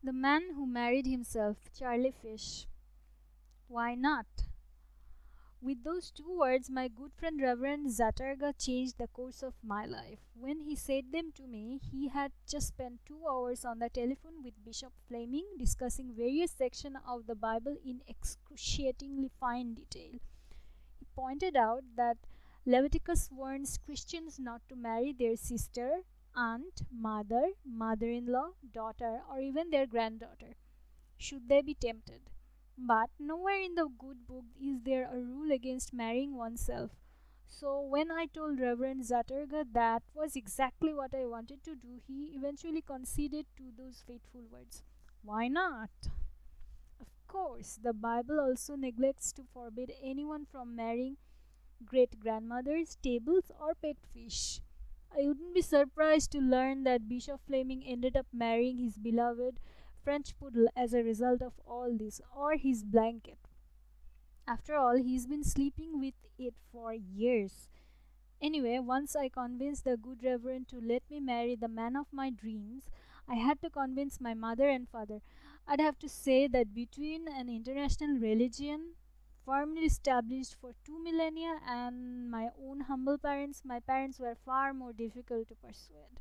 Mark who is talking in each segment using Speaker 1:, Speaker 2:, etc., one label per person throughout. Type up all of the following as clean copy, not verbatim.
Speaker 1: The Man Who Married Himself, Charlie Fish. Why not? With those two words, my good friend Reverend Zatarga changed the course of my life. When he said them to me, he had just spent 2 hours on the telephone with Bishop Fleming discussing various sections of the Bible in excruciatingly fine detail. He pointed out that Leviticus warns Christians not to marry their sister, aunt, mother, mother in law, daughter, or even their granddaughter, should they be tempted. But nowhere in the good book is there a rule against marrying oneself. So when I told Reverend Zaterga that was exactly what I wanted to do, he eventually conceded to those fateful words. Why not? Of course, the Bible also neglects to forbid anyone from marrying great grandmothers, tables, or pet fish. I wouldn't be surprised to learn that Bishop Fleming ended up marrying his beloved French poodle as a result of all this, or his blanket. After all, he's been sleeping with it for years. Anyway, once I convinced the good reverend to let me marry the man of my dreams, I had to convince my mother and father. I'd have to say that between an international religion firmly established for 2 millennia and my own humble parents, my parents were far more difficult to persuade.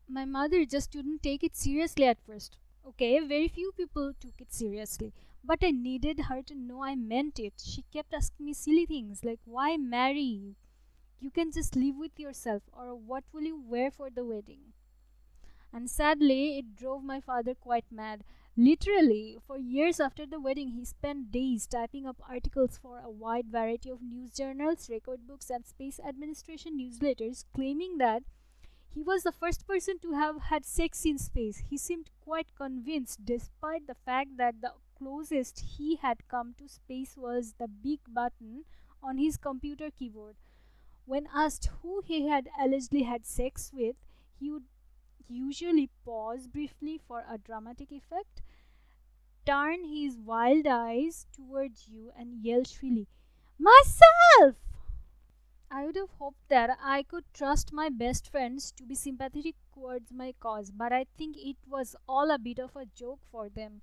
Speaker 1: My mother just didn't take it seriously at first. Okay, very few people took it seriously. But I needed her to know I meant it. She kept asking me silly things like, why marry? You can just live with yourself, or what will you wear for the wedding? And sadly, it drove my father quite mad. Literally, for years after the wedding, he spent days typing up articles for a wide variety of news journals, record books, and space administration newsletters, claiming that he was the first person to have had sex in space. He seemed quite convinced, despite the fact that the closest he had come to space was the big button on his computer keyboard. When asked who he had allegedly had sex with, he would usually pause briefly for a dramatic effect, turn his wild eyes towards you, and yell shrilly, Myself! I would have hoped that I could trust my best friends to be sympathetic towards my cause, but I think it was all a bit of a joke for them.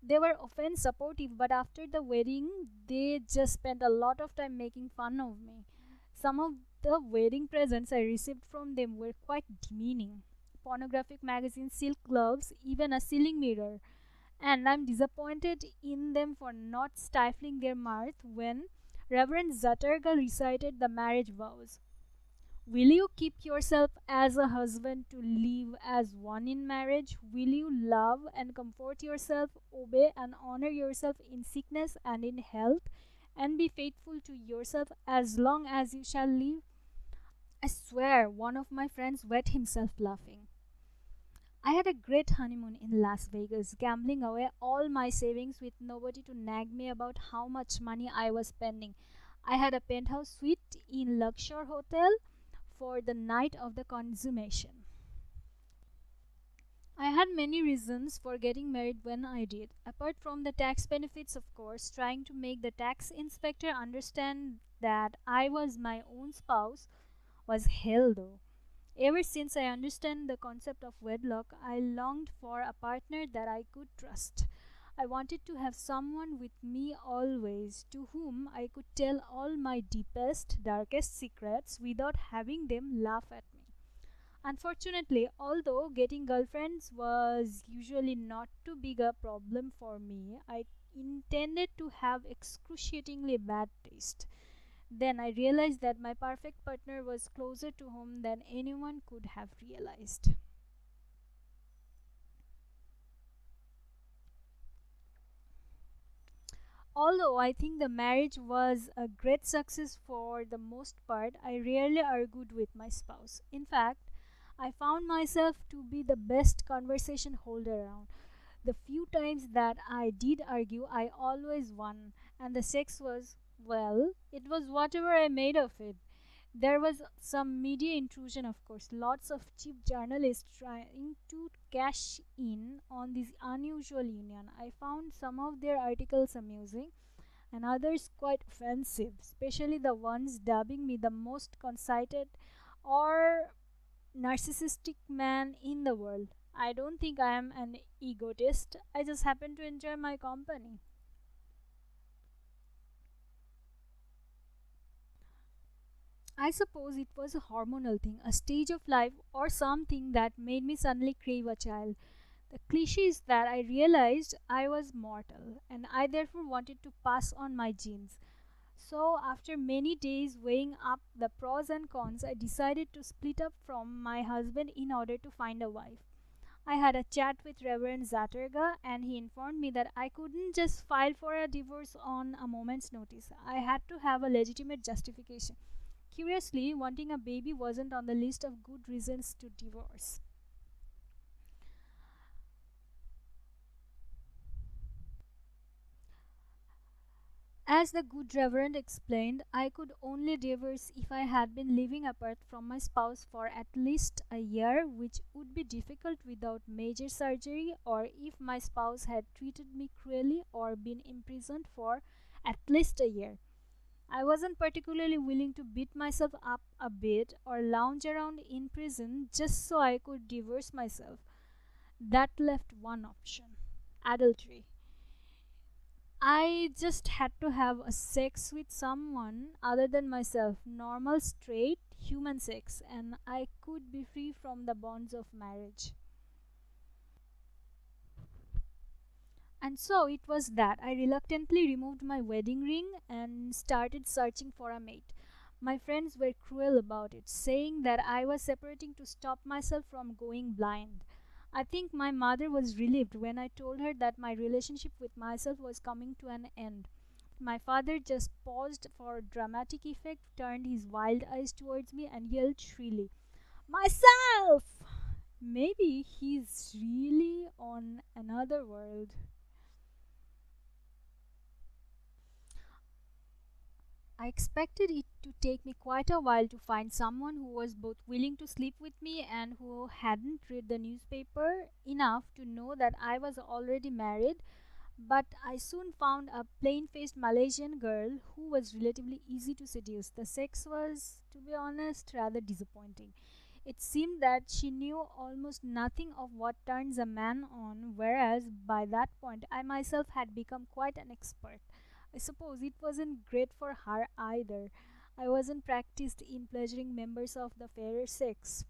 Speaker 1: They were often supportive, but after the wedding, they just spent a lot of time making fun of me. Some of the wedding presents I received from them were quite demeaning: pornographic magazines, silk gloves, even a ceiling mirror. And I'm disappointed in them for not stifling their mirth when Reverend Zaterga recited the marriage vows. Will you keep yourself as a husband to live as one in marriage? Will you love and comfort yourself, obey and honor yourself in sickness and in health, and be faithful to yourself as long as you shall live? I swear, one of my friends wet himself laughing. I had a great honeymoon in Las Vegas, gambling away all my savings with nobody to nag me about how much money I was spending. I had a penthouse suite in Luxor Hotel for the night of the consummation. I had many reasons for getting married when I did. Apart from the tax benefits, of course, trying to make the tax inspector understand that I was my own spouse was hell though. Ever since I understand the concept of wedlock, I longed for a partner that I could trust. I wanted to have someone with me always, to whom I could tell all my deepest, darkest secrets without having them laugh at me. Unfortunately, although getting girlfriends was usually not too big a problem for me, I intended to have excruciatingly bad taste. Then I realized that my perfect partner was closer to home than anyone could have realized. Although I think the marriage was a great success for the most part, I rarely argued with my spouse. In fact, I found myself to be the best conversation holder around. The few times that I did argue, I always won, and the sex was, well, it was whatever I made of it. There was some media intrusion, of course, lots of cheap journalists trying to cash in on this unusual union. I found some of their articles amusing and others quite offensive, especially the ones dubbing me the most conceited or narcissistic man in the world. I don't think I am an egotist. I just happen to enjoy my company. I suppose it was a hormonal thing, a stage of life, or something that made me suddenly crave a child. The cliche is that I realized I was mortal, and I therefore wanted to pass on my genes. So, after many days weighing up the pros and cons, I decided to split up from my husband in order to find a wife. I had a chat with Reverend Zatterga, and he informed me that I couldn't just file for a divorce on a moment's notice. I had to have a legitimate justification. Curiously, wanting a baby wasn't on the list of good reasons to divorce. As the good Reverend explained, I could only divorce if I had been living apart from my spouse for at least a year, which would be difficult without major surgery, or if my spouse had treated me cruelly or been imprisoned for at least a year. I wasn't particularly willing to beat myself up a bit or lounge around in prison just so I could divorce myself. That left one option: adultery. I just had to have a sex with someone other than myself, normal, straight, human sex, and I could be free from the bonds of marriage. And so it was that I reluctantly removed my wedding ring and started searching for a mate. My friends were cruel about it, saying that I was separating to stop myself from going blind. I think my mother was relieved when I told her that my relationship with myself was coming to an end. My father just paused for dramatic effect, turned his wild eyes towards me, and yelled shrilly, "Myself!" Maybe he's really on another world. I expected it to take me quite a while to find someone who was both willing to sleep with me and who hadn't read the newspaper enough to know that I was already married, but I soon found a plain faced Malaysian girl who was relatively easy to seduce. The sex was, to be honest, rather disappointing. It seemed that she knew almost nothing of what turns a man on, whereas by that point I myself had become quite an expert. I suppose it wasn't great for her either. I wasn't practiced in pleasuring members of the fairer sex.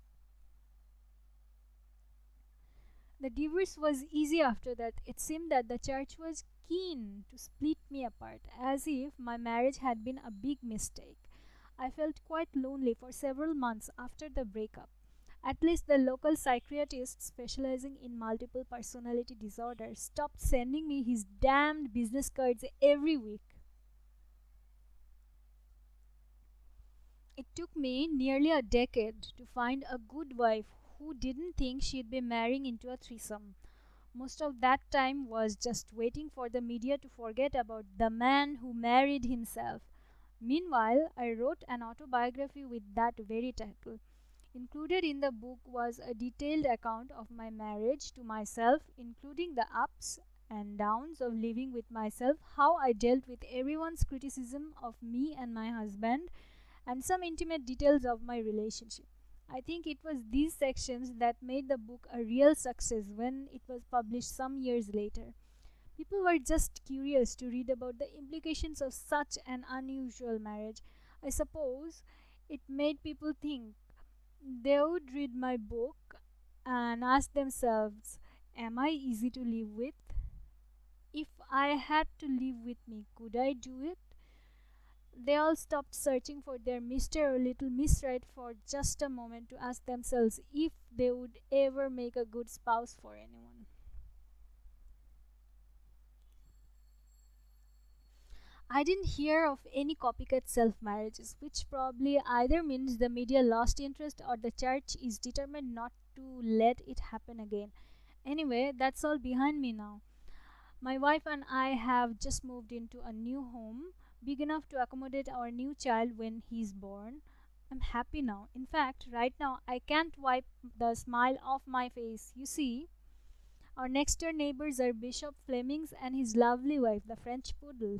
Speaker 1: The divorce was easy after that. It seemed that the church was keen to split me apart, as if my marriage had been a big mistake. I felt quite lonely for several months after the breakup. At least the local psychiatrist specializing in multiple personality disorders stopped sending me his damned business cards every week. It took me nearly a decade to find a good wife who didn't think she'd be marrying into a threesome. Most of that time was just waiting for the media to forget about the man who married himself. Meanwhile, I wrote an autobiography with that very title. Included in the book was a detailed account of my marriage to myself, including the ups and downs of living with myself, how I dealt with everyone's criticism of me and my husband, and some intimate details of my relationship. I think it was these sections that made the book a real success when it was published some years later. People were just curious to read about the implications of such an unusual marriage. I suppose it made people think. They would read my book and ask themselves, am I easy to live with? If I had to live with me, could I do it? They all stopped searching for their Mr. or Little Miss Right for just a moment to ask themselves if they would ever make a good spouse for anyone. I didn't hear of any copycat self marriages, which probably either means the media lost interest or the church is determined not to let it happen again. Anyway, that's all behind me now. My wife and I have just moved into a new home, big enough to accommodate our new child when he's born. I'm happy now. In fact, right now, I can't wipe the smile off my face. You see, our next door neighbors are Bishop Flemings and his lovely wife, the French poodle.